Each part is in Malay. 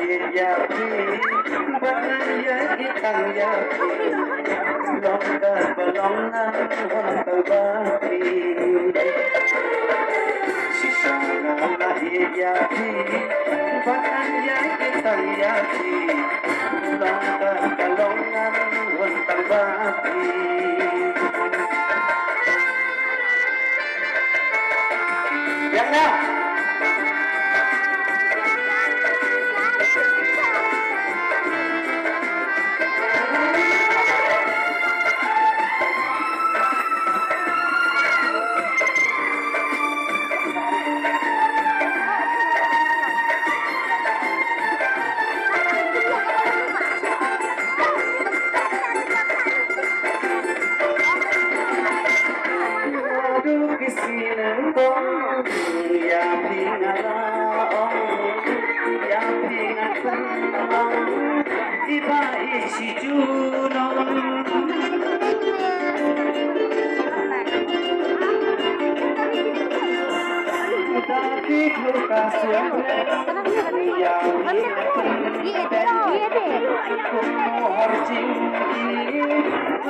lahir yakin, bahaya kitang yakin, longgar balongan hontang baki. Sisana lahir yakin, bahaya kitang yakin, longgar balongan hontang baki. Yang now. Iba isi junong tapi lukas yang harjing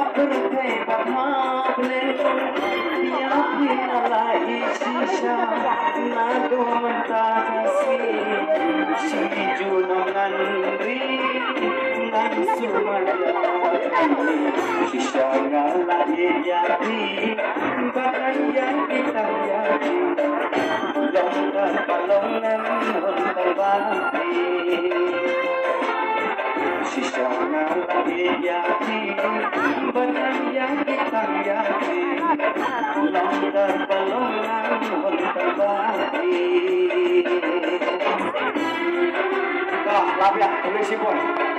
berkai pamable yakin alai sisa nado mentasi si junongan ri ngan sumaya sisa ngalai jadi bahkan yang kita jadi longgar balongan hontang baki. Sisa ngalai jadi bahkan yang kita jadi longgar balongan hontang baki. Lah, labia, tulis sipon.